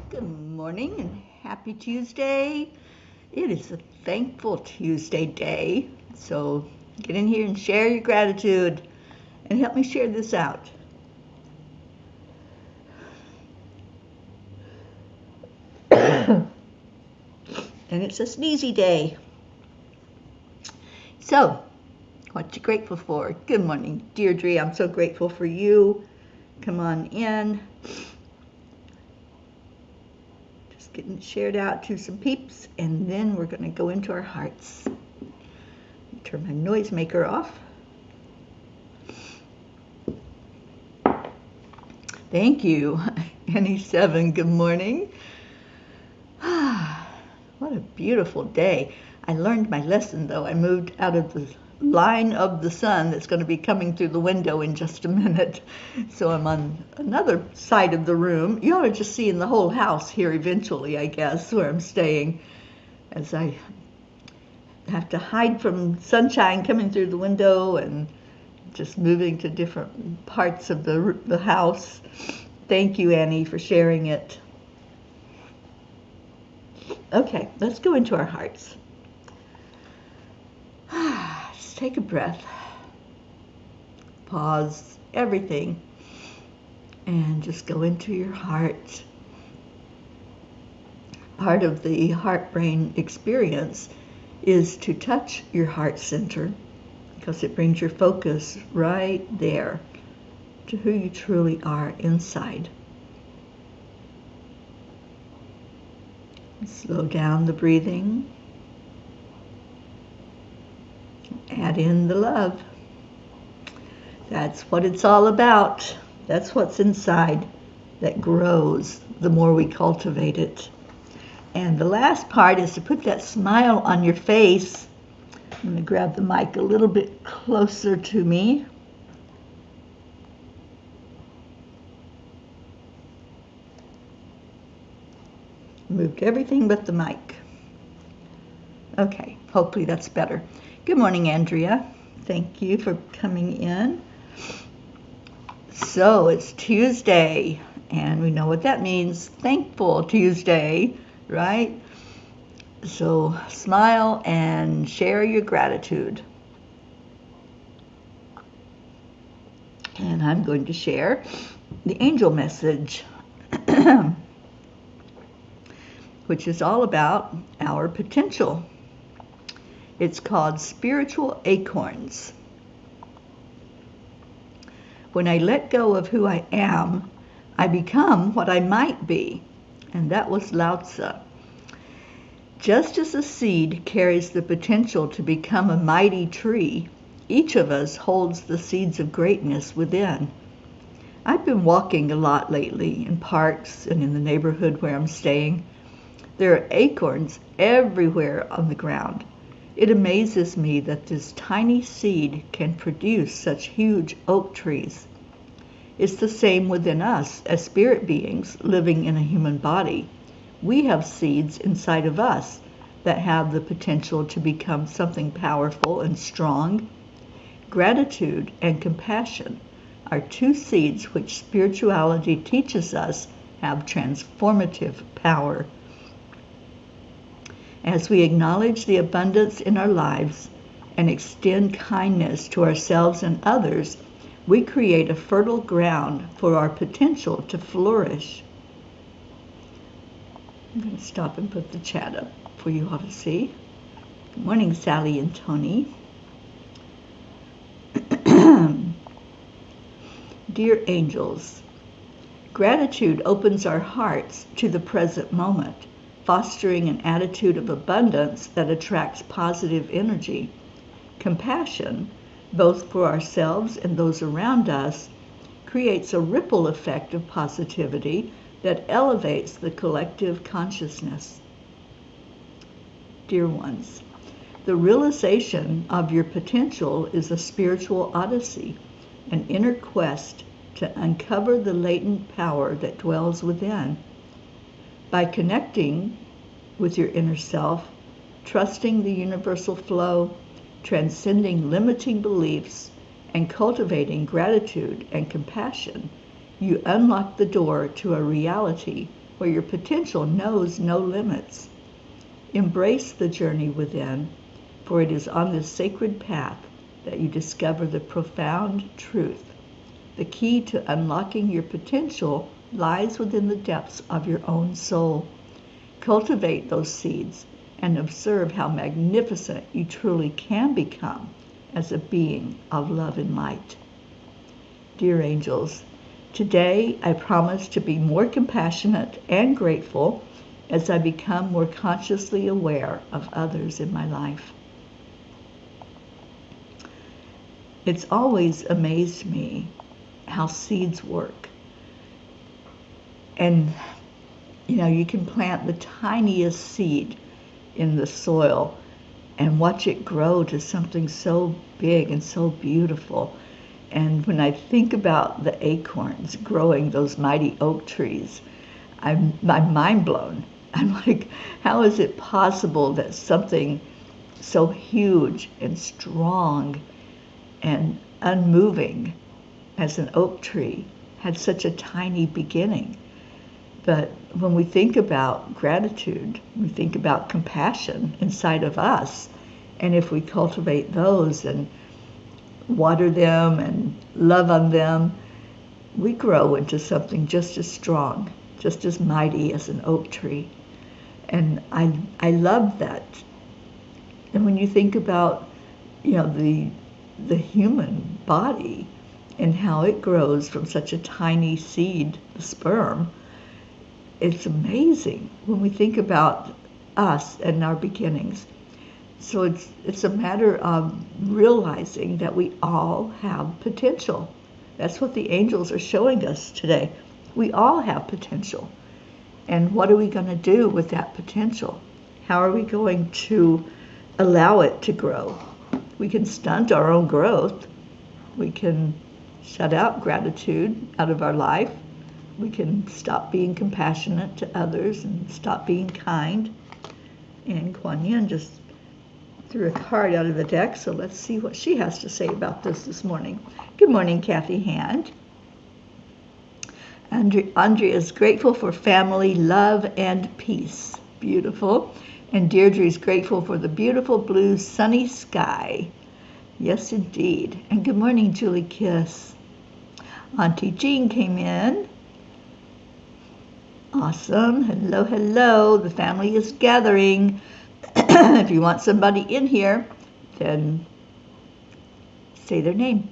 Good morning and happy Tuesday. It is a thankful Tuesday day, so get in here and share your gratitude and help me share this out. And it's a sneezy day. So, what you grateful for? Good morning, Deirdre. I'm so grateful for you. Come on in. Just getting shared out to some peeps, and then we're going to go into our hearts. Turn my noisemaker off. Thank you, Annie7. Good morning. What a beautiful day. I learned my lesson, though. I moved out of the line of the sun that's going to be coming through the window in just a minute. So I'm on another side of the room. You ought to just see in the whole house here eventually, I guess, where I'm staying, as I have to hide from sunshine coming through the window and just moving to different parts of the house. Thank you, Annie, for sharing it. Okay, let's go into our hearts. Just take a breath. Pause everything and just go into your heart. Part of the heart-brain experience is to touch your heart center, because it brings your focus right there to who you truly are inside. Slow down the breathing. Add in the love. That's what it's all about. That's what's inside that grows the more we cultivate it. And the last part is to put that smile on your face. I'm going to grab the mic a little bit closer to me. Moved everything but the mic. Okay, hopefully that's better. Good morning, Andrea. Thank you for coming in. So it's Tuesday, and we know what that means. Thankful Tuesday, right? So smile and share your gratitude. And I'm going to share the angel message, which is all about our potential. It's called Spiritual Acorns. When I let go of who I am, I become what I might be. And that was Lao Tzu. Just as a seed carries the potential to become a mighty tree, each of us holds the seeds of greatness within. I've been walking a lot lately in parks and in the neighborhood where I'm staying. There are acorns everywhere on the ground. It amazes me that this tiny seed can produce such huge oak trees. It's the same within us as spirit beings living in a human body. We have seeds inside of us that have the potential to become something powerful and strong. Gratitude and compassion are two seeds which spirituality teaches us have transformative power. As we acknowledge the abundance in our lives and extend kindness to ourselves and others, we create a fertile ground for our potential to flourish. I'm going to stop and put the chat up for you all to see. Good morning, Sally and Tony. Dear angels, gratitude opens our hearts to the present moment, fostering an attitude of abundance that attracts positive energy. Compassion, both for ourselves and those around us, creates a ripple effect of positivity that elevates the collective consciousness. Dear ones, the realization of your potential is a spiritual odyssey, an inner quest to uncover the latent power that dwells within. By connecting with your inner self, trusting the universal flow, transcending limiting beliefs, and cultivating gratitude and compassion, you unlock the door to a reality where your potential knows no limits. Embrace the journey within, for it is on this sacred path that you discover the profound truth. The key to unlocking your potential lies within the depths of your own soul. Cultivate those seeds and observe how magnificent you truly can become as a being of love and light. Dear angels, today I promise to be more compassionate and grateful as I become more consciously aware of others in my life. It's always amazed me how seeds work. And, you can plant the tiniest seed in the soil and watch it grow to something so big and so beautiful. And when I think about the acorns growing those mighty oak trees, I'm mind blown. I'm like, how is it possible that something so huge and strong and unmoving as an oak tree had such a tiny beginning? But when we think about gratitude, we think about compassion inside of us. And if we cultivate those and water them and love on them, we grow into something just as strong, just as mighty as an oak tree. And I love that. And when you think about, the human body and how it grows from such a tiny seed, the sperm, it's amazing when we think about us and our beginnings. So it's a matter of realizing that we all have potential. That's what the angels are showing us today. We all have potential. And what are we going to do with that potential? How are we going to allow it to grow? We can stunt our own growth. We can shut out gratitude out of our life. We can stop being compassionate to others and stop being kind. And Kuan Yin just threw a card out of the deck, so let's see what she has to say about this morning. Good morning, Kathy Hand. Andrea is grateful for family, love, and peace. Beautiful. And Deirdre is grateful for the beautiful blue sunny sky. Yes, indeed. And good morning, Julie Kiss. Auntie Jean came in. Awesome. Hello, hello. The family is gathering. If you want somebody in here, then say their name.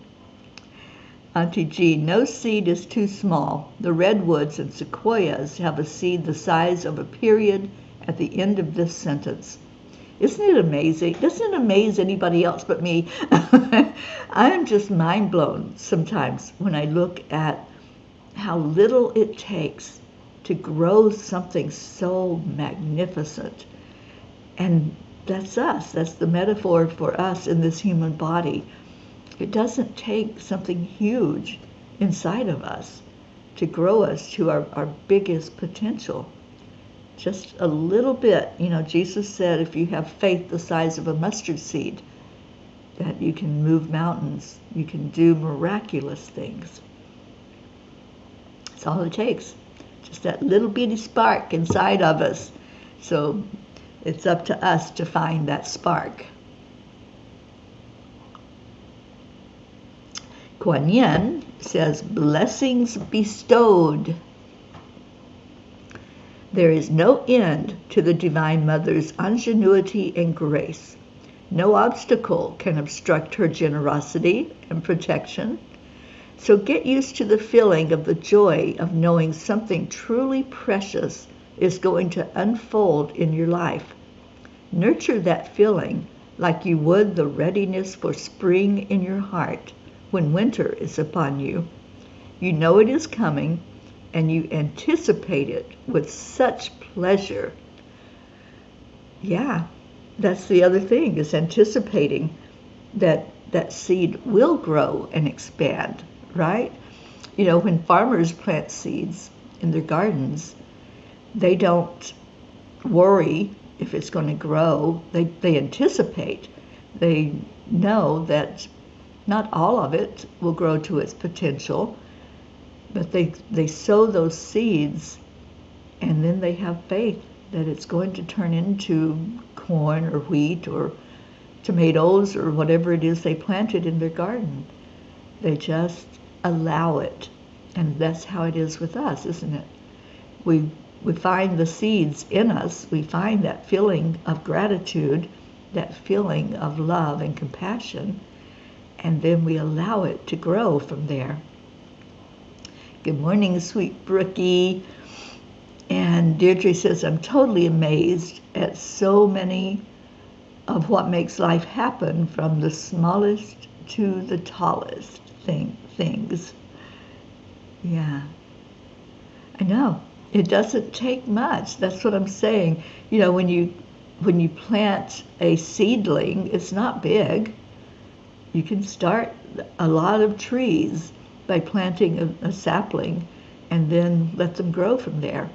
Auntie Jean, no seed is too small. The redwoods and sequoias have a seed the size of a period at the end of this sentence. Isn't it amazing? Doesn't it amaze anybody else but me? I'm just mind blown sometimes when I look at how little it takes to grow something so magnificent. And that's us. That's the metaphor for us in this human body. It doesn't take something huge inside of us to grow us to our biggest potential. Just a little bit. Jesus said if you have faith the size of a mustard seed, that you can move mountains. You can do miraculous things. That's all it takes. Just that little bitty spark inside of us. So it's up to us to find that spark. Kuan Yin says, blessings bestowed. There is no end to the Divine Mother's ingenuity and grace. No obstacle can obstruct her generosity and protection. So get used to the feeling of the joy of knowing something truly precious is going to unfold in your life. Nurture that feeling like you would the readiness for spring in your heart when winter is upon you. You know it is coming, and you anticipate it with such pleasure. Yeah, that's the other thing, is anticipating that that seed will grow and expand, right? When farmers plant seeds in their gardens, they don't worry if it's going to grow. They anticipate. They know that not all of it will grow to its potential, but they sow those seeds And then they have faith that it's going to turn into corn or wheat or tomatoes or whatever it is they planted in their garden. They just allow it. And that's how it is with us, isn't it? We find the seeds in us. We find that feeling of gratitude, that feeling of love and compassion, and then we allow it to grow from there. Good morning, sweet Brookie. And Deirdre says, I'm totally amazed at so many of what makes life happen, from the smallest to the tallest things. Yeah, I know. It doesn't take much. That's what I'm saying. You know, when you plant a seedling, it's not big. You can start a lot of trees by planting a sapling and then let them grow from there.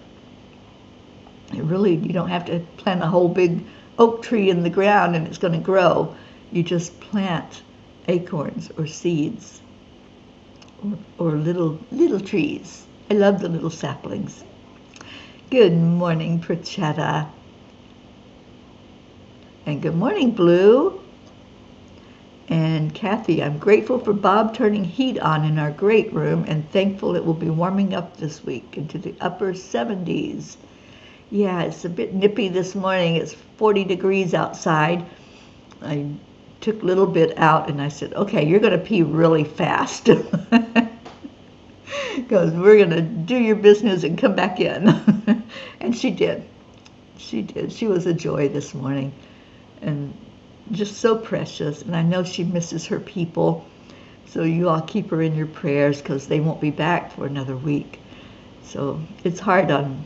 You don't have to plant a whole big oak tree in the ground and it's going to grow. You just plant acorns or seeds or little trees. I love the little saplings. Good morning, Prachetta. And good morning, Blue. And Kathy, I'm grateful for Bob turning heat on in our great room and thankful it will be warming up this week into the upper 70s. Yeah, it's a bit nippy this morning. It's 40 degrees outside. I took a little bit out and I said, okay, you're going to pee really fast. Because we're going to do your business and come back in. And she did. She did. She was a joy this morning. And just so precious. And I know she misses her people. So you all keep her in your prayers because they won't be back for another week. So it's hard on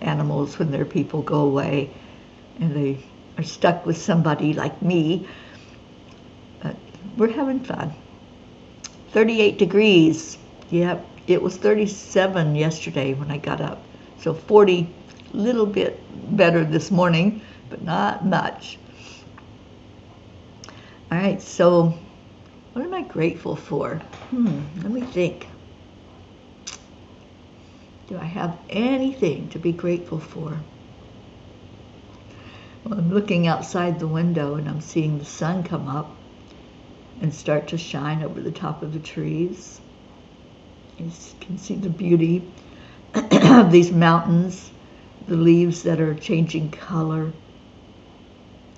animals when their people go away and they are stuck with somebody like me. But we're having fun. 38 degrees. Yep, it was 37 yesterday when I got up. So 40, little bit better this morning, but not much. All right, so what am I grateful for? Let me think. Do I have anything to be grateful for? Well, I'm looking outside the window and I'm seeing the sun come up and start to shine over the top of the trees. You can see the beauty of these mountains, the leaves that are changing color,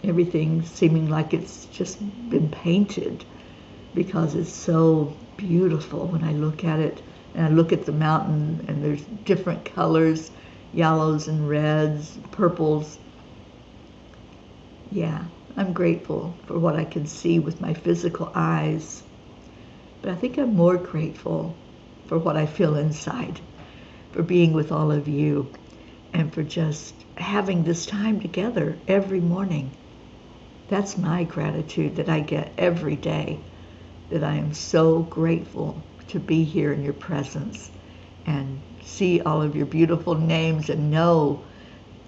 everything seeming like it's just been painted because it's so beautiful when I look at it. And I look at the mountain and there's different colors, yellows and reds, purples. Yeah, I'm grateful for what I can see with my physical eyes. But I think I'm more grateful for what I feel inside, for being with all of you, and for just having this time together every morning. That's my gratitude that I get every day, that I am so grateful to be here in your presence and see all of your beautiful names and know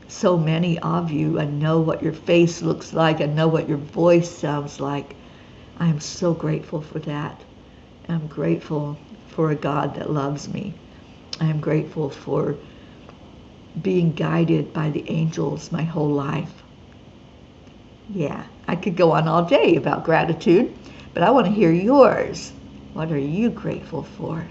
so many of you. I know what your face looks like. I know what your voice sounds like. I am so grateful for that. I'm grateful for a God that loves me. I am grateful for being guided by the angels my whole life. Yeah, I could go on all day about gratitude, but I want to hear yours. What are you grateful for?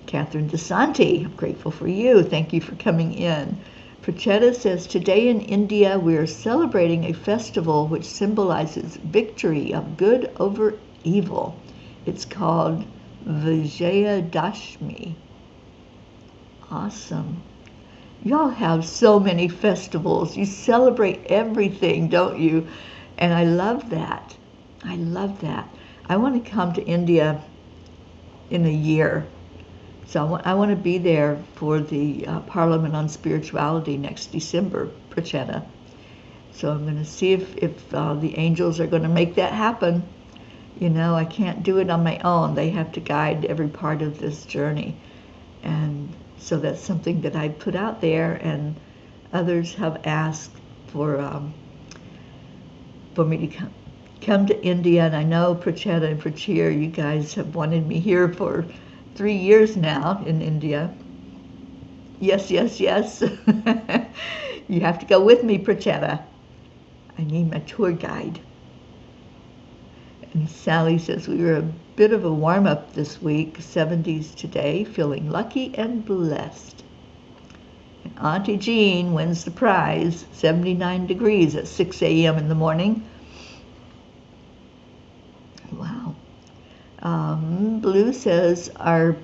Catherine DeSanti, I'm grateful for you. Thank you for coming in. Prachetta says, today in India we are celebrating a festival which symbolizes victory of good over evil. It's called Vijayadashmi. Awesome. Y'all have so many festivals. You celebrate everything, don't you? And I love that. I love that. I want to come to India in a year. So I want to be there for the Parliament on Spirituality next December, Prachetta. So I'm going to see if the angels are going to make that happen. You know, I can't do it on my own. They have to guide every part of this journey. And so that's something that I put out there, and others have asked for me to come to India. And I know Prachetta and Prachir, you guys have wanted me here for 3 years now in India. Yes, yes, yes. You have to go with me, Prachetta. I need my tour guide. And Sally says, we were a bit of a warm-up this week, 70s today, feeling lucky and blessed. And Auntie Jean wins the prize, 79 degrees at 6 a.m. in the morning. Wow. Blue says, our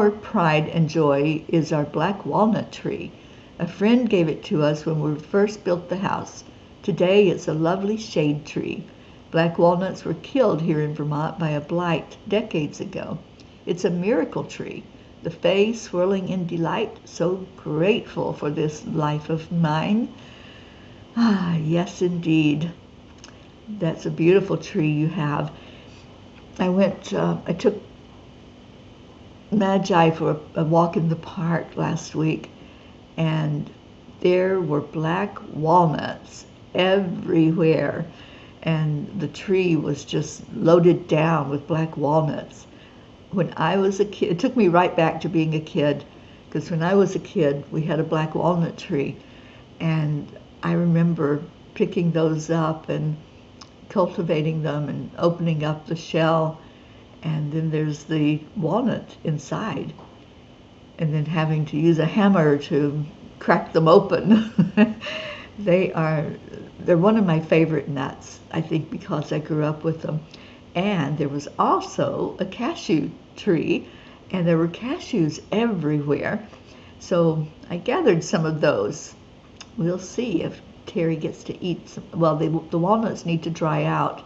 pride and joy is our black walnut tree. A friend gave it to us when we first built the house. Today it's a lovely shade tree. Black walnuts were killed here in Vermont by a blight decades ago. It's a miracle tree. The fae swirling in delight, so grateful for this life of mine. Ah, yes, indeed. That's a beautiful tree you have. I took Magi for a walk in the park last week, and there were black walnuts everywhere, and the tree was just loaded down with black walnuts. When I was a kid, it took me right back to being a kid, because when I was a kid, we had a black walnut tree, and I remember picking those up and cultivating them and opening up the shell, and then there's the walnut inside, and then having to use a hammer to crack them open. They're one of my favorite nuts, I think, because I grew up with them. And there was also a cashew tree, and there were cashews everywhere. So I gathered some of those. We'll see if Teri gets to eat some. Well, the walnuts need to dry out,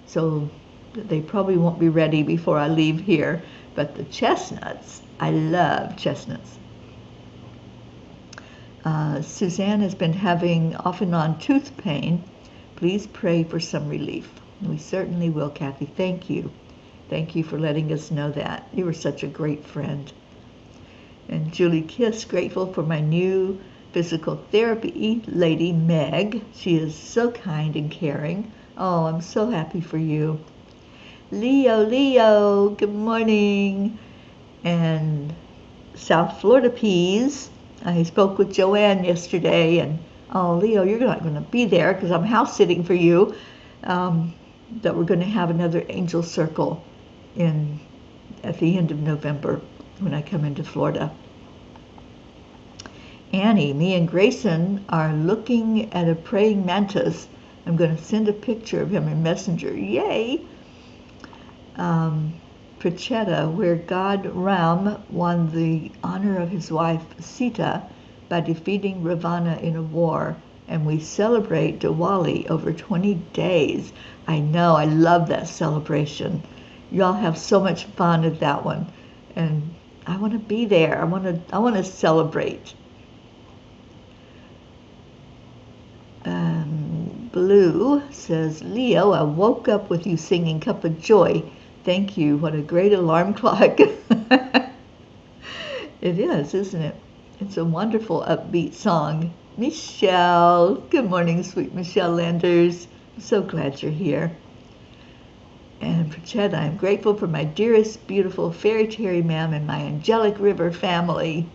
so they probably won't be ready before I leave here. But the chestnuts, I love chestnuts. Suzanne has been having off and on tooth pain. Please pray for some relief. We certainly will, Kathy. Thank you. Thank you for letting us know that. You were such a great friend. And Julie Kiss, grateful for my new physical therapy lady, Meg. She is so kind and caring. Oh, I'm so happy for you. Leo, good morning. And South Florida Peas. I spoke with Joanne yesterday, and oh, Leo, you're not going to be there because I'm house sitting for you. That we're going to have another angel circle at the end of November when I come into Florida. Annie, me and Grayson are looking at a praying mantis. I'm going to send a picture of him in Messenger. Yay! Prachetta, where God Ram won the honor of his wife Sita by defeating Ravana in a war, and we celebrate Diwali over 20 days. I know, I love that celebration. Y'all have so much fun at that one, and I want to be there. I want to celebrate. Blue says, Leo, I woke up with you singing Cuppa Joy. Thank you. What a great alarm clock. It is, isn't it? It's a wonderful upbeat song. Michelle. Good morning, sweet Michelle Landers. I'm so glad you're here. And Prachetta, I'm grateful for my dearest, beautiful Fairy Teri Ma'am and my Angelic River family.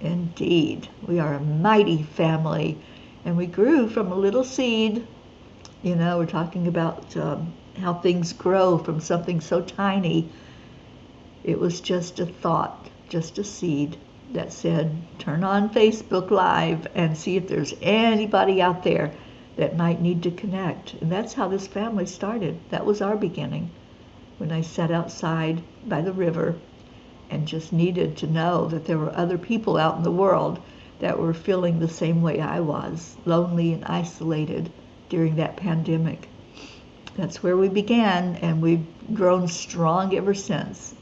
Indeed, we are a mighty family. And we grew from a little seed. You know, we're talking about how things grow from something so tiny. It was just a thought, just a seed that said, turn on Facebook Live and see if there's anybody out there that might need to connect. And that's how this family started. That was our beginning, when I sat outside by the river and just needed to know that there were other people out in the world that were feeling the same way I was, lonely and isolated during that pandemic. That's where we began, and we've grown strong ever since.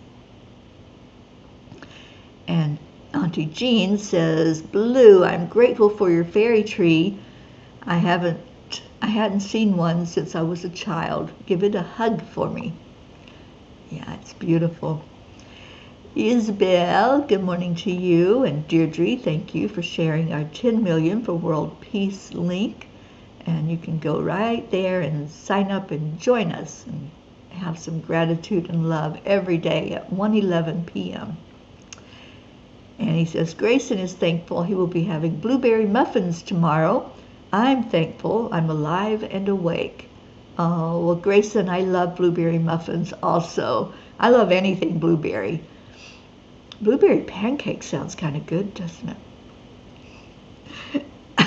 And Auntie Jean says, Blue, I'm grateful for your fairy tree. I hadn't seen one since I was a child. Give it a hug for me. Yeah, it's beautiful. Isabel, good morning to you. And Deirdre, thank you for sharing our 10 million for World Peace link. And you can go right there and sign up and join us and have some gratitude and love every day at 1:11 p.m. And he says, Grayson is thankful he will be having blueberry muffins tomorrow. I'm thankful I'm alive and awake. Oh, well, Grayson, I love blueberry muffins also. I love anything blueberry. Blueberry pancake sounds kind of good, doesn't it?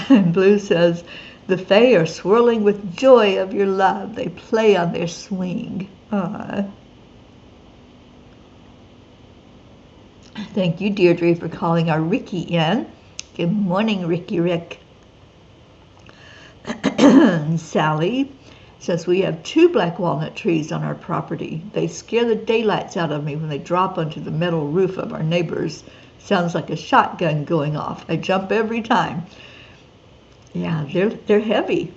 And Blue says, the Fae are swirling with joy of your love. They play on their swing. Thank you, Deirdre, for calling our Ricky in. Good morning, Ricky Rick. Sally says, we have 2 black walnut trees on our property. They scare the daylights out of me when they drop onto the metal roof of our neighbors. Sounds like a shotgun going off. I jump every time. Yeah, they're heavy.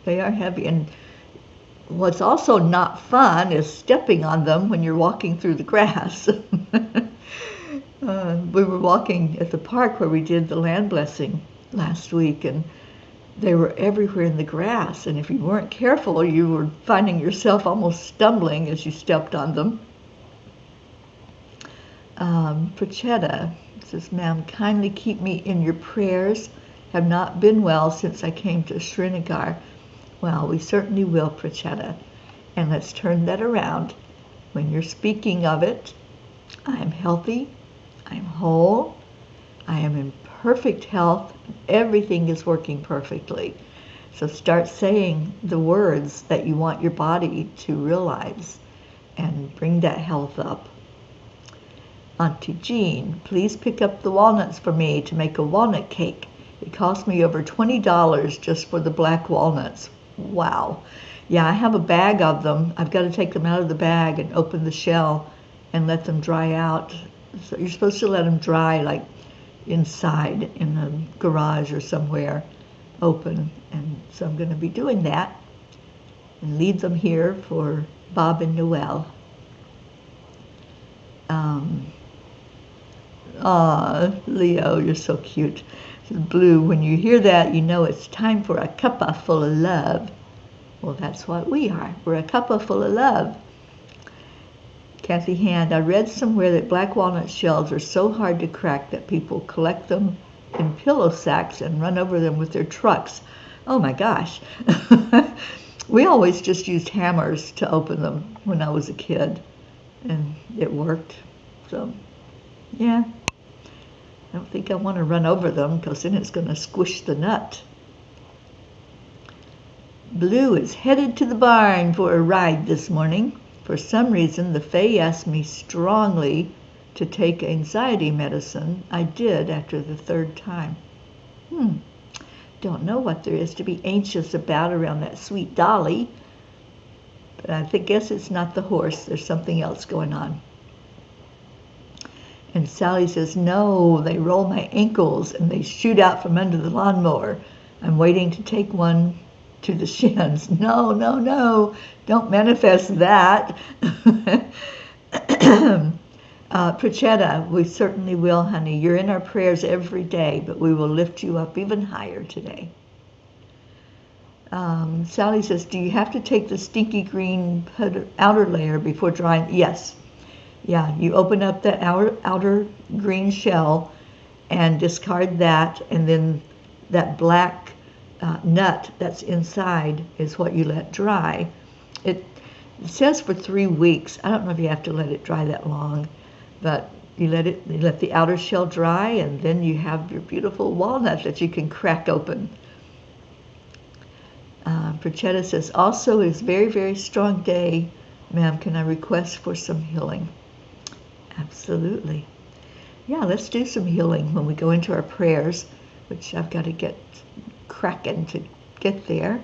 They are heavy. And what's also not fun is stepping on them when you're walking through the grass. We were walking at the park where we did the land blessing last week, and they were everywhere in the grass, and if you weren't careful, you were finding yourself almost stumbling as you stepped on them. Prachetta says, ma'am, kindly keep me in your prayers. Have not been well since I came to Srinagar. Well, we certainly will, Prachetta. And let's turn that around. When you're speaking of it, I am healthy, I am whole, I am in perfect health, everything is working perfectly. So start saying the words that you want your body to realize and bring that health up. Auntie Jean, please pick up the walnuts for me to make a walnut cake. It cost me over $20 just for the black walnuts. Wow. Yeah, I have a bag of them. I've got to take them out of the bag and open the shell and let them dry out. So you're supposed to let them dry like inside in the garage or somewhere open. And so I'm going to be doing that and leave them here for Bob and Noel. Leo, you're so cute. Blue, when you hear that, you know it's time for a cuppa full of love. Well, that's what we are. We're a cuppa full of love. Kathy Hand, I read somewhere that black walnut shells are so hard to crack that people collect them in pillow sacks and run over them with their trucks. Oh my gosh. We always just used hammers to open them when I was a kid, and it worked. So, yeah. I don't think I want to run over them because then it's going to squish the nut. Blue is headed to the barn for a ride this morning. For some reason, the Fae asked me strongly to take anxiety medicine. I did after the 3rd time. Don't know what there is to be anxious about around that sweet dolly. But I guess it's not the horse. There's something else going on. And Sally says, no, they roll my ankles and they shoot out from under the lawnmower. I'm waiting to take one to the shins. No, no, no, don't manifest that. Prachetta, we certainly will, honey. You're in our prayers every day, but we will lift you up even higher today. Sally says, do you have to take the stinky green outer layer before drying? Yes. Yeah, you open up that outer green shell and discard that, and then that black nut that's inside is what you let dry. It says for 3 weeks. I don't know if you have to let it dry that long, but you let the outer shell dry, and then you have your beautiful walnut that you can crack open. Prachetta says, also is very, very strong day. Ma'am, can I request for some healing? Absolutely. Yeah, let's do some healing when we go into our prayers, which I've got to get cracking to get there.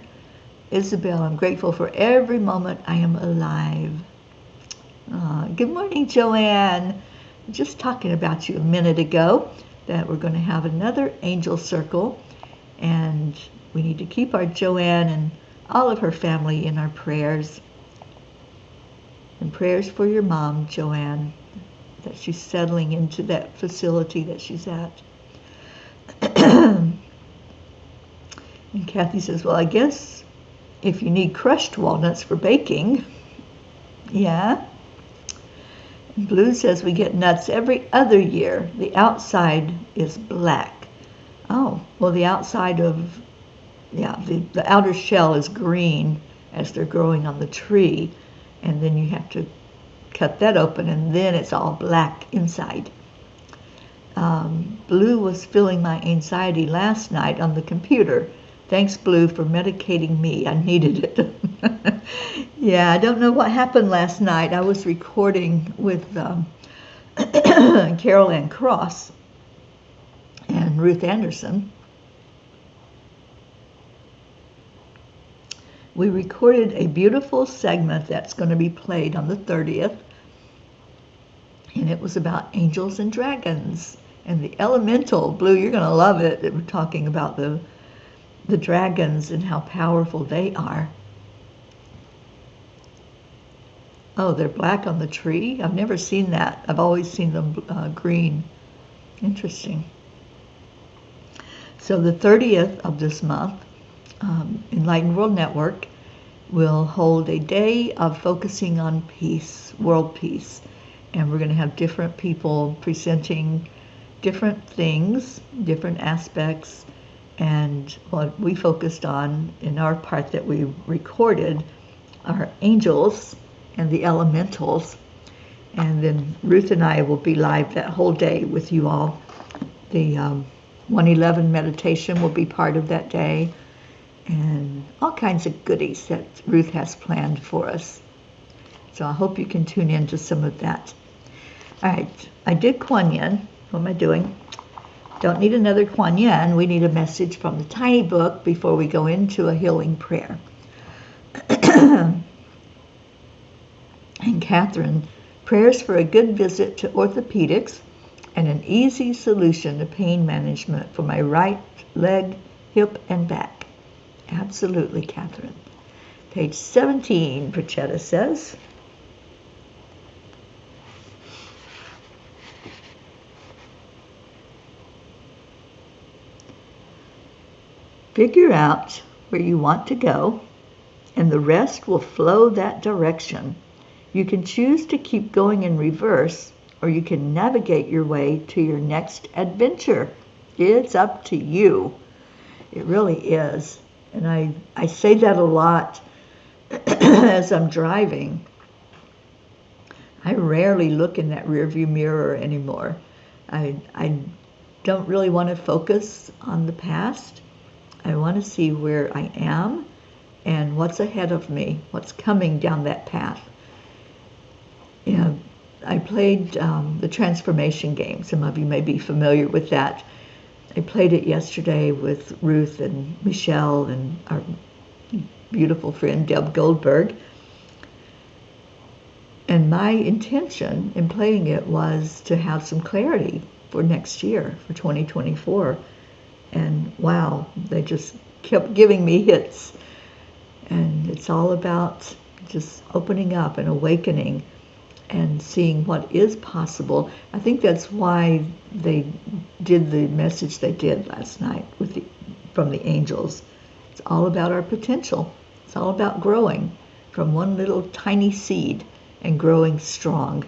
Isabel, I'm grateful for every moment I am alive. Good morning, Joanne. Just talking about you a minute ago that we're going to have another angel circle, and we need to keep our Joanne and all of her family in our prayers. And prayers for your mom, Joanne, that she's settling into that facility that she's at. And Kathy says, well, I guess if you need crushed walnuts for baking, yeah. Blue says we get nuts every other year. The outside is black. Oh, well, the outside of, yeah, the outer shell is green as they're growing on the tree. And then you have to cut that open, and then it's all black inside. Blue was feeling my anxiety last night on the computer. Thanks, Blue, for medicating me. I needed it. Yeah, I don't know what happened last night. I was recording with Carol Ann Cross and Ruth Anderson. We recorded a beautiful segment that's going to be played on the 30th. And it was about angels and dragons. And the elemental, Blue, you're going to love it. We're talking about the dragons and how powerful they are. Oh, they're black on the tree? I've never seen that. I've always seen them green. Interesting. So the 30th of this month, Enlightened World Network will hold a day of focusing on peace, world peace. And we're going to have different people presenting different things, different aspects. And what we focused on in our part that we recorded are angels and the elementals. And then Ruth and I will be live that whole day with you all. The 111 meditation will be part of that day. And all kinds of goodies that Ruth has planned for us. So I hope you can tune in to some of that. All right, I did Kuan Yin. What am I doing? Don't need another Kuan Yin. We need a message from the tiny book before we go into a healing prayer. And Catherine, prayers for a good visit to orthopedics and an easy solution to pain management for my right leg, hip, and back. Absolutely, Catherine. Page 17, Prachetta says. Figure out where you want to go, and the rest will flow that direction. You can choose to keep going in reverse, or you can navigate your way to your next adventure. It's up to you. It really is. And I say that a lot as I'm driving. I rarely look in that rearview mirror anymore. I don't really want to focus on the past. I want to see where I am and what's ahead of me, what's coming down that path. You know, I played the transformation game. Some of you may be familiar with that. I played it yesterday with Ruth and Michelle and our beautiful friend Deb Goldberg. And my intention in playing it was to have some clarity for next year, for 2024. And wow, they just kept giving me hits. And it's all about just opening up and awakening and seeing what is possible. I think that's why they did the message they did last night from the angels. It's all about our potential. It's all about growing from one little tiny seed and growing strong.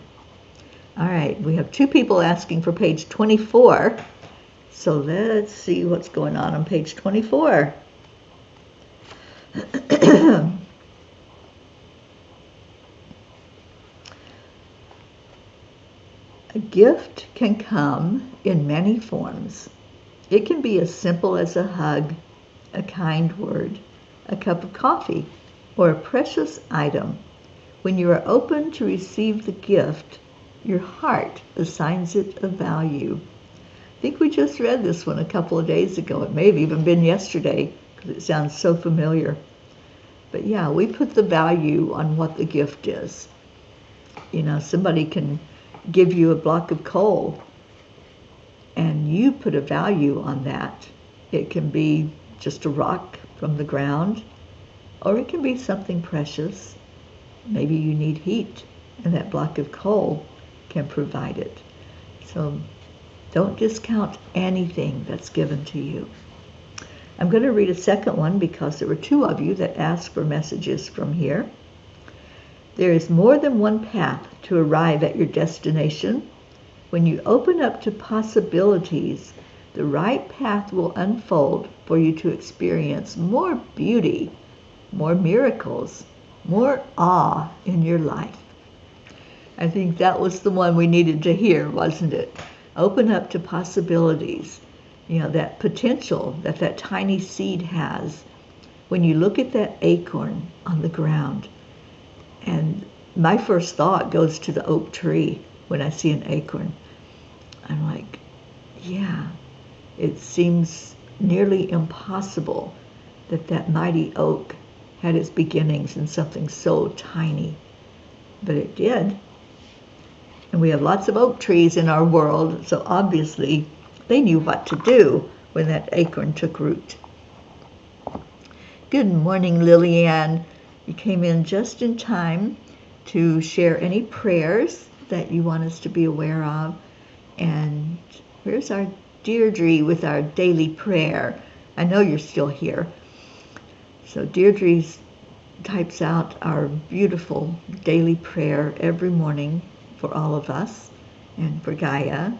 All right, we have two people asking for page 24. So let's see what's going on page 24. A gift can come in many forms. It can be as simple as a hug, a kind word, a cup of coffee, or a precious item. When you are open to receive the gift, your heart assigns it a value. I think we just read this one a couple of days ago. It may have even been yesterday because it sounds so familiar. But yeah, we put the value on what the gift is. You know, somebody can give you a block of coal and you put a value on that. It can be just a rock from the ground, or it can be something precious. Maybe you need heat and that block of coal can provide it. So don't discount anything that's given to you. I'm going to read a second one because there were two of you that asked for messages from here. There is more than one path to arrive at your destination. When you open up to possibilities, the right path will unfold for you to experience more beauty, more miracles, more awe in your life. I think that was the one we needed to hear, wasn't it? Open up to possibilities. You know, that potential that that tiny seed has. When you look at that acorn on the ground, and my first thought goes to the oak tree when I see an acorn. I'm like, yeah, it seems nearly impossible that that mighty oak had its beginnings in something so tiny. But it did. And we have lots of oak trees in our world, so obviously they knew what to do when that acorn took root. Good morning, Lillian. You came in just in time to share any prayers that you want us to be aware of. And here's our Deirdre with our daily prayer. I know you're still here. So Deirdre types out our beautiful daily prayer every morning for all of us and for Gaia.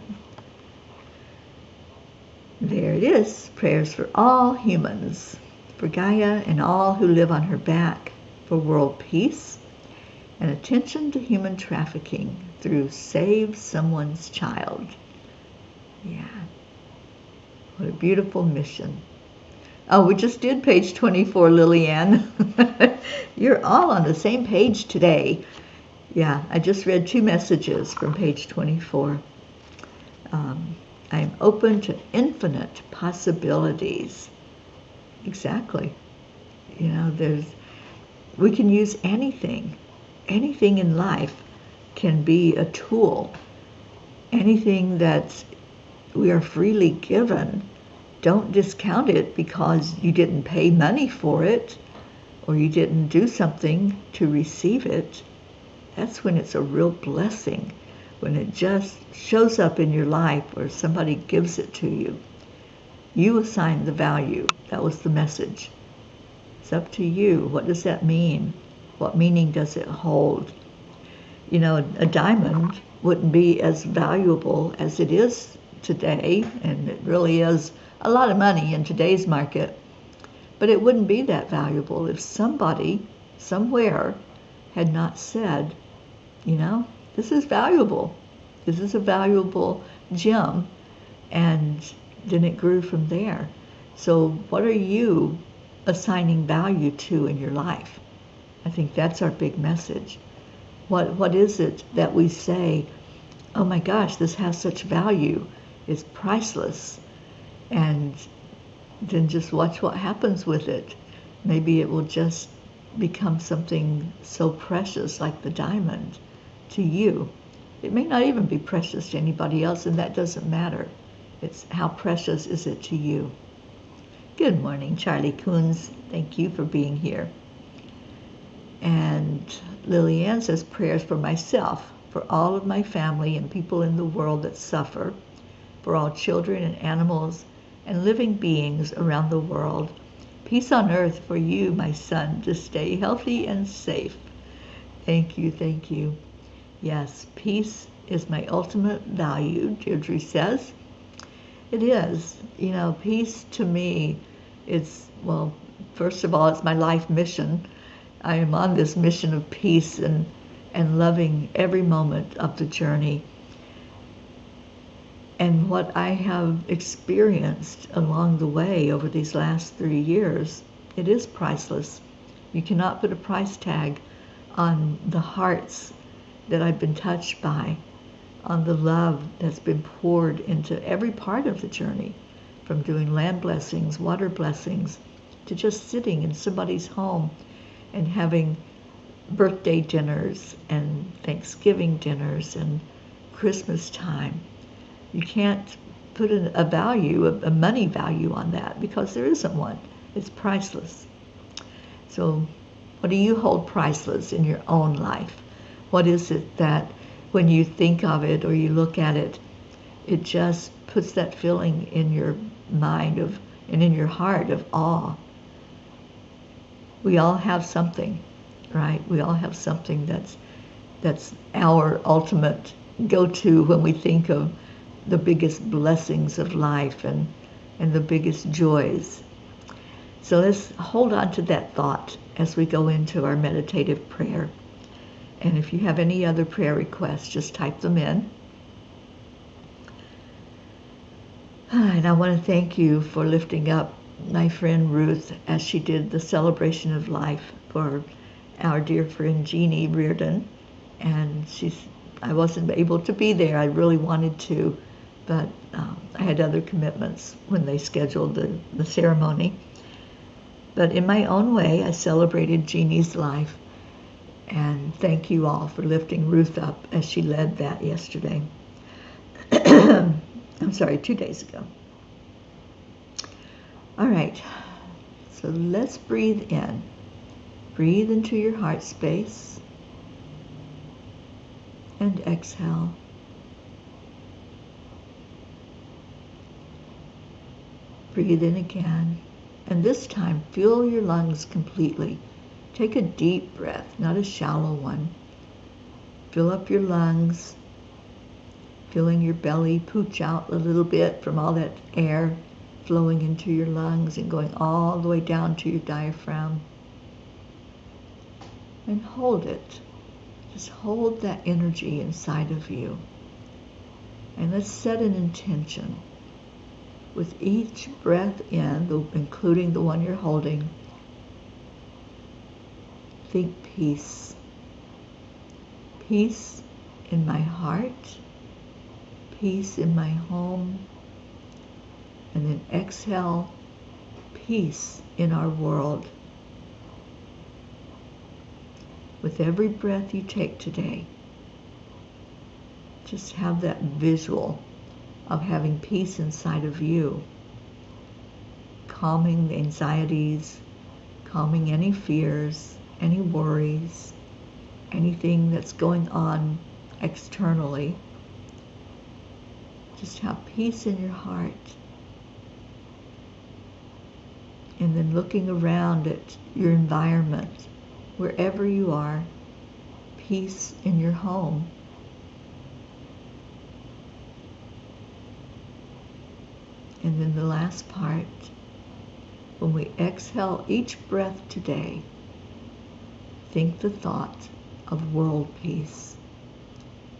There it is. Prayers for all humans, for Gaia and all who live on her back, for world peace, and attention to human trafficking through Save Someone's Child. Yeah. What a beautiful mission. Oh, we just did page 24, Lillian. You're all on the same page today. Yeah, I just read 2 messages from page 24. I'm open to infinite possibilities. Exactly. You know, we can use anything. Anything in life can be a tool. Anything that we are freely given, don't discount it because you didn't pay money for it or you didn't do something to receive it. That's when it's a real blessing, when it just shows up in your life or somebody gives it to you. You assign the value. That was the message. It's up to you. What does that mean? What meaning does it hold? You know, a diamond wouldn't be as valuable as it is today, and it really is a lot of money in today's market, but it wouldn't be that valuable if somebody somewhere had not said, you know, this is valuable. This is a valuable gem, and then it grew from there. So what are you assigning value to in your life? I think that's our big message. What is it that we say, oh my gosh, this has such value, it's priceless, and then just watch what happens with it. Maybe it will just become something so precious like the diamond to you. It may not even be precious to anybody else, and that doesn't matter. It's how precious is it to you. Good morning, Charlie Coons. Thank you for being here. And Lillian says, prayers for myself, for all of my family and people in the world that suffer, for all children and animals and living beings around the world. Peace on earth for you, my son, to stay healthy and safe. Thank you, thank you. Yes, peace is my ultimate value, Deirdre says. It is. You know, peace to me is, well, first of all, it's my life mission. I am on this mission of peace and loving every moment of the journey. And what I have experienced along the way over these last 3 years, it is priceless. You cannot put a price tag on the hearts that I've been touched by, on the love that's been poured into every part of the journey, from doing land blessings, water blessings, to just sitting in somebody's home and having birthday dinners and Thanksgiving dinners and Christmas time. You can't put a value, a money value on that, because there isn't one. It's priceless. So what do you hold priceless in your own life? What is it that when you think of it or you look at it, it just puts that feeling in your mind of and in your heart of awe? We all have something. right? We all have something that's our ultimate go-to when we think of the biggest blessings of life and the biggest joys. So let's hold on to that thought as we go into our meditative prayer. And if you have any other prayer requests, just type them in. And I want to thank you for lifting up my friend Ruth as she did the celebration of life for our dear friend Jeannie Reardon. And I wasn't able to be there. I really wanted to, but I had other commitments when they scheduled the ceremony. But in my own way, I celebrated Jeannie's life. And thank you all for lifting Ruth up as she led that yesterday. I'm sorry, 2 days ago. All right, so let's breathe in. Breathe into your heart space and exhale. Breathe in again, and this time fill your lungs completely. Take a deep breath, not a shallow one. Fill up your lungs, feeling your belly pooch out a little bit from all that air flowing into your lungs and going all the way down to your diaphragm. And hold it. Just hold that energy inside of you. And let's set an intention. With each breath in, including the one you're holding, think peace. Peace in my heart, peace in my home, and then exhale, peace in our world. With every breath you take today, just have that visual of having peace inside of you, calming the anxieties, calming any fears, any worries, anything that's going on externally. Just have peace in your heart. And then looking around at your environment, wherever you are, peace in your home. And then the last part, when we exhale each breath today, think the thought of world peace,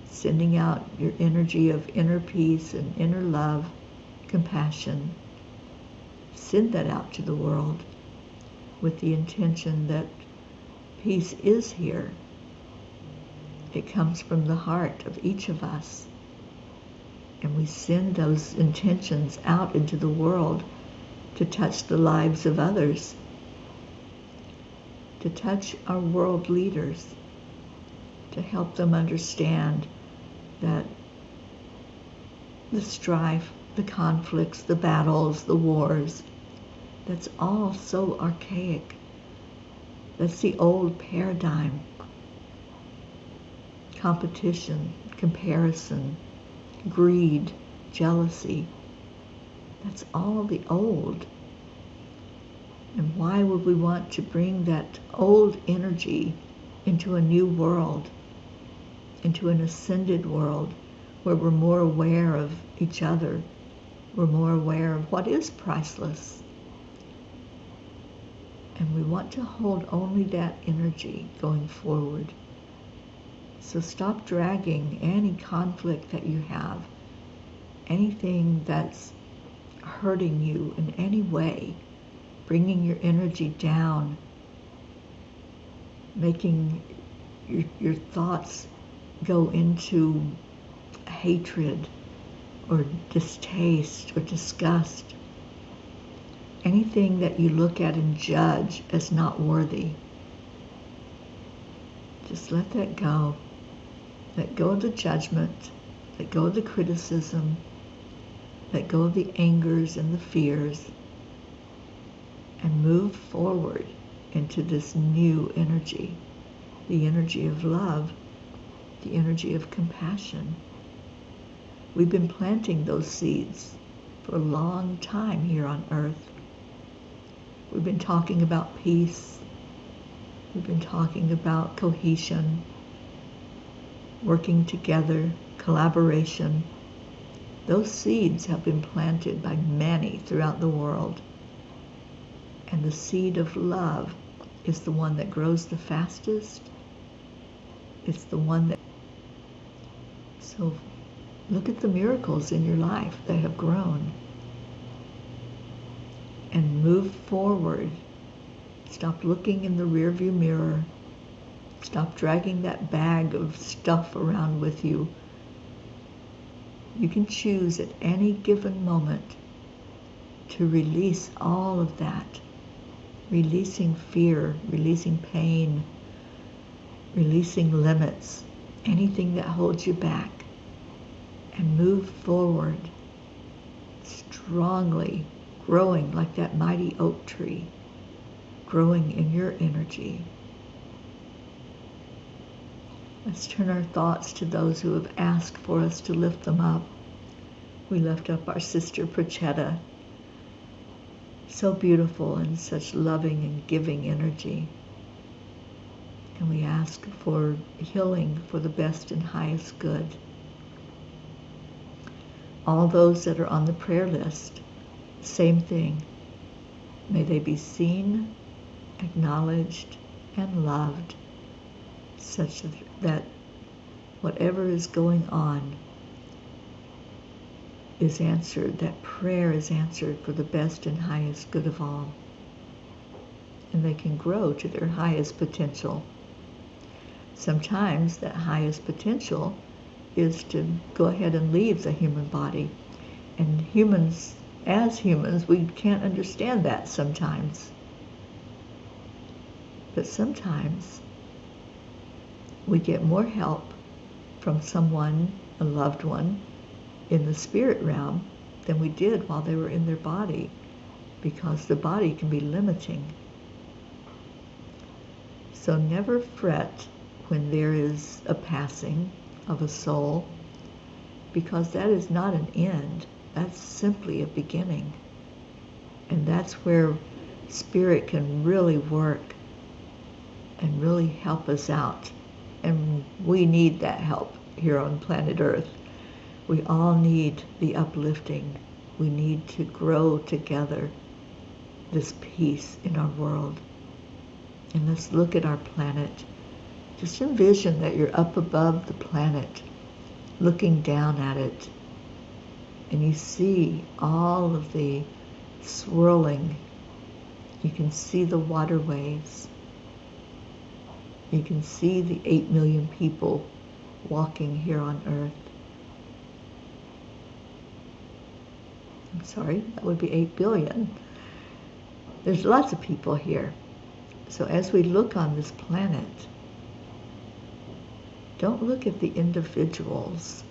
sending out your energy of inner peace and inner love, compassion. Send that out to the world with the intention that peace is here. It comes from the heart of each of us. And we send those intentions out into the world to touch the lives of others, to touch our world leaders, to help them understand that the strife, the conflicts, the battles, the wars, that's all so archaic. That's the old paradigm. Competition, comparison, greed, jealousy. That's all the old. And why would we want to bring that old energy into a new world, into an ascended world where we're more aware of each other, we're more aware of what is priceless. And we want to hold only that energy going forward. So stop dragging any conflict that you have, anything that's hurting you in any way, bringing your energy down, making your thoughts go into hatred or distaste or disgust. Anything that you look at and judge as not worthy, just let that go. Let go of the judgment, let go of the criticism, let go of the angers and the fears, and move forward into this new energy, the energy of love, the energy of compassion. We've been planting those seeds for a long time here on earth. We've been talking about peace. We've been talking about cohesion, working together, collaboration. Those seeds have been planted by many throughout the world. And the seed of love is the one that grows the fastest. It's the one that... So look at the miracles in your life that have grown. And move forward. Stop looking in the rearview mirror. Stop dragging that bag of stuff around with you. You can choose at any given moment to release all of that. Releasing fear, releasing pain, releasing limits, anything that holds you back, and move forward strongly, growing like that mighty oak tree, growing in your energy. Let's turn our thoughts to those who have asked for us to lift them up. We lift up our sister Prachetta, so beautiful and such loving and giving energy. And we ask for healing for the best and highest good. All those that are on the prayer list, same thing. May they be seen, acknowledged, and loved, such that whatever is going on is answered, that prayer is answered for the best and highest good of all. And they can grow to their highest potential. Sometimes that highest potential is to go ahead and leave the human body. And humans, as humans, we can't understand that sometimes. But sometimes we get more help from someone, a loved one, in the spirit realm than we did while they were in their body, because the body can be limiting. So never fret when there is a passing of a soul, because that is not an end. That's simply a beginning. And that's where spirit can really work and really help us out. And we need that help here on planet Earth. We all need the uplifting. We need to grow together this peace in our world. And let's look at our planet. Just envision that you're up above the planet, looking down at it, and you see all of the swirling. You can see the waterways. You can see the 8 million people walking here on Earth. I'm sorry, that would be 8 billion. There's lots of people here. So as we look on this planet, don't look at the individuals.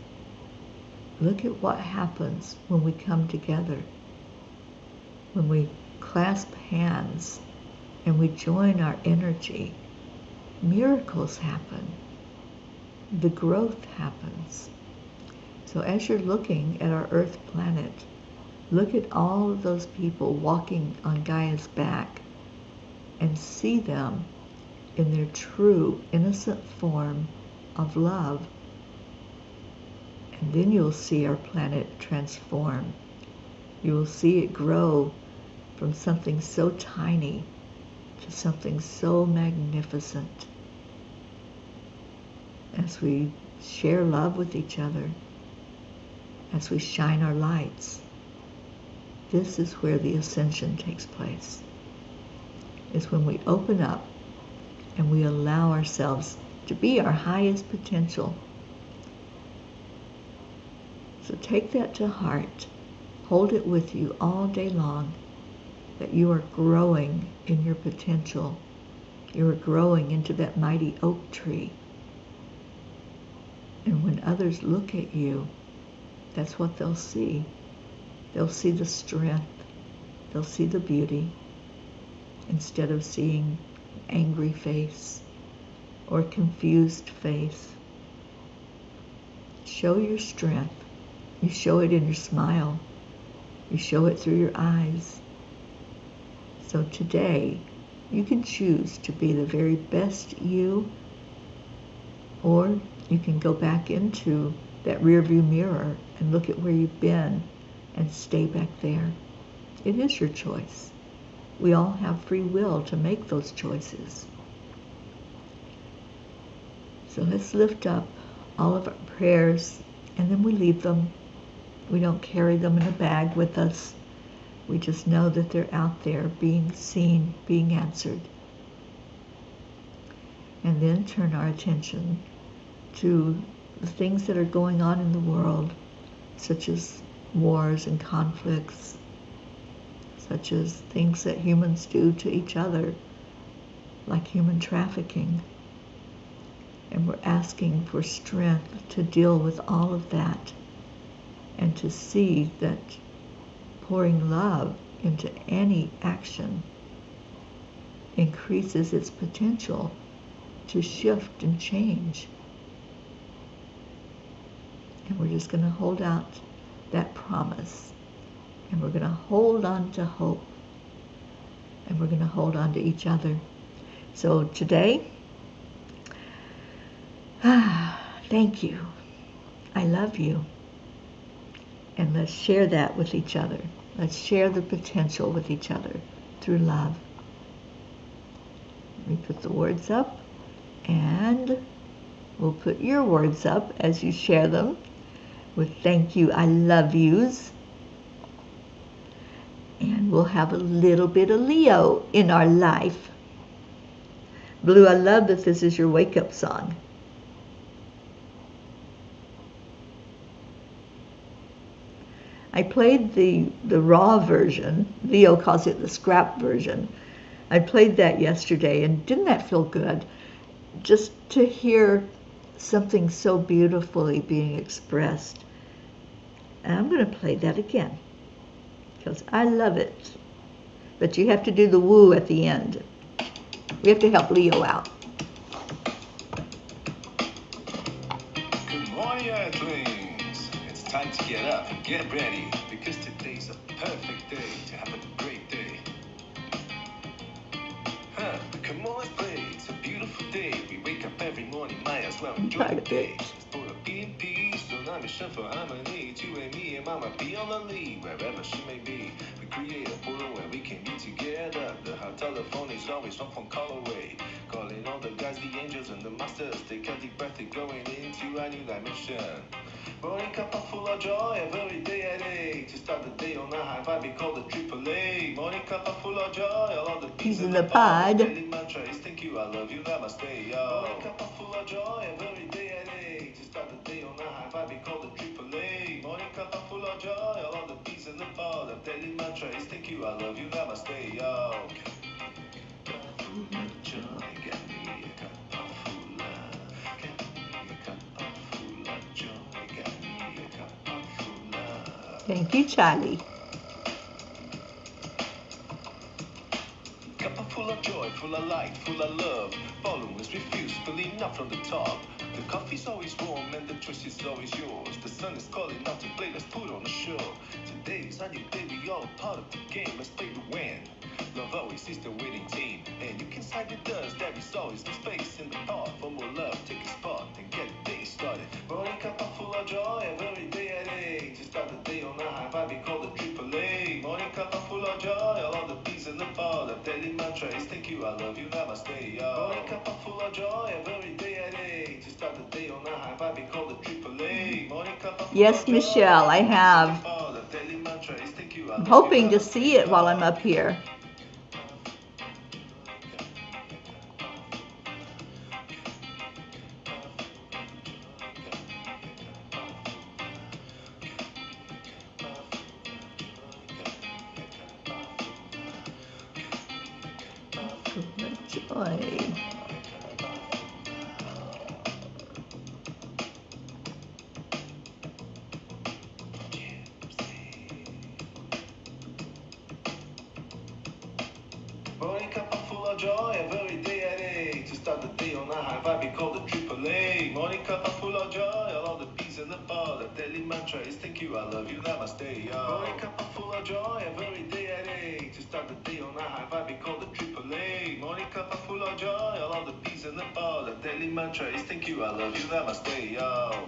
Look at what happens when we come together. When we clasp hands and we join our energy, miracles happen. The growth happens. So as you're looking at our Earth planet, look at all of those people walking on Gaia's back and see them in their true, innocent form of love. And then you'll see our planet transform. You will see it grow from something so tiny to something so magnificent. As we share love with each other, as we shine our lights, this is where the ascension takes place. It's when we open up and we allow ourselves to be our highest potential. So take that to heart. Hold it with you all day long, that you are growing in your potential. You are growing into that mighty oak tree. And when others look at you, that's what they'll see. They'll see the strength. They'll see the beauty, instead of seeing angry face or confused face. Show your strength. You show it in your smile. You show it through your eyes. So today, You can choose to be the very best you, or you can go back into that rearview mirror and look at where you've been and stay back there. It is your choice. We all have free will to make those choices. So let's lift up all of our prayers, and then we leave them. We don't carry them in a bag with us. We just know that they're out there being seen, being answered. And then turn our attention to the things that are going on in the world, such as wars and conflicts, such as things that humans do to each other, like human trafficking. And we're asking for strength to deal with all of that and to see that pouring love into any action increases its potential to shift and change. And we're just going to hold out that promise. And we're going to hold on to hope. And we're going to hold on to each other. So today, thank you. I love you. And let's share that with each other. Let's share the potential with each other through love. Let me put the words up, and we'll put your words up as you share them with thank you, I love yous. And we'll have a little bit of Leo in our life. Blue, I love that this is your wake-up song. I played the raw version. Leo calls it the scrap version. I played that yesterday, and didn't that feel good? Just to hear something so beautifully being expressed. And I'm going to play that again, because I love it. But you have to do the woo at the end. We have to help Leo out. Good morning, Earthlings. It's time to get up and get ready, because today's a perfect day to have a great day. Come on, let's play. It's a beautiful day. We wake up every morning, might as well enjoy the day. It's for a being peace, so not mission for harmony. You and me and mama be on the lead, wherever she may be. We create a world where we can be together. The hot telephone is always one phone call away. Calling all the guys, the angels and the masters. Take a deep breath, they're going into a new dimension. Morning cuppa full of joy, every day at 8. To start the day on a high vibe, we call the AAA. Morning cuppa full of joy, all of the peace in the pod. Daily mantra is thank you, I love you, namaste, yo. Morning cuppa full of joy, every day at 8. To start the day on a high vibe, we call the AAA. Morning cuppa full of joy, all of the peace in the pod. The daily mantra is thank you, I love you, namaste, yo. Full of joy, get me a cuppa full of, get me a cuppa full of joy. Thank you, Charlie. Cuppa full of joy, full of light, full of love. Followers refuse, filling up from the top. The coffee's always warm and the choice is always yours. The sun is calling out to play, let's put on the show. Today's a new day, we all part of the game, let's play to win. Love always is the winning team, and you can side with us, there is always the space in the pot. For more love, take a spot and get the day started. Morning cuppa full of joy, every day at 8. To start the day on a high vibe, we call the AAA. Morning cuppa full of joy, all of the peace in the pot. The daily mantra is thank you, I love you, namaste, yo. Morning cuppa full of joy, every day at 8. To start the day on a high vibe, we call the AAA. Morning cuppa full Yes, of joy, Michelle, I have. the daily mantra is thank you, I I'm love hoping you, to see it while I'm up here. Joy. Morning cuppa full of joy, every day at 8. To start the day on a high vibe, we call the AAA. Morning cuppa full of joy, all of the peace in the pod. The daily mantra is thank you, I love you, namaste, yo. Morning cuppa full of joy, every day at 8. To start the day on a high vibe, we call it AAA. Morning cuppa full of joy, all of the bees in the ball. The daily mantra is thank you, I love you, namaste, yo.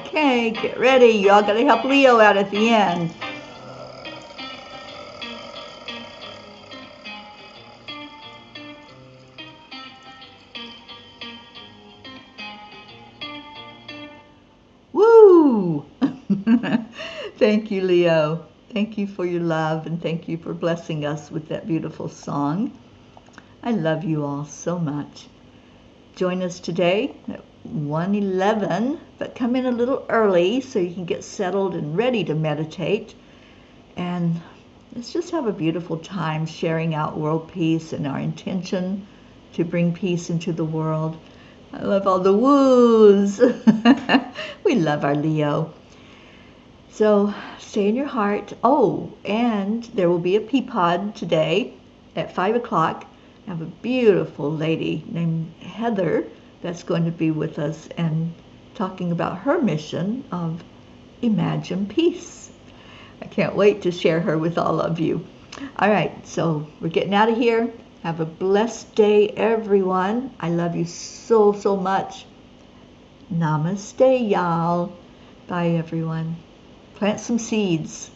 Okay, get ready. Y'all got to help Leo out at the end. Woo! Thank you, Leo. Thank you for your love, and thank you for blessing us with that beautiful song. I love you all so much. Join us today at 1:11, but come in a little early so you can get settled and ready to meditate. And let's just have a beautiful time sharing out world peace and our intention to bring peace into the world. I love all the woos. We love our Leo. So stay in your heart. Oh, and there will be a pea pod today at 5 o'clock. I have a beautiful lady named Heather that's going to be with us and talking about her mission of Imagine Peace. I can't wait to share her with all of you. All right, so we're getting out of here. Have a blessed day, everyone. I love you so, so much. Namaste, y'all. Bye, everyone. Plant some seeds.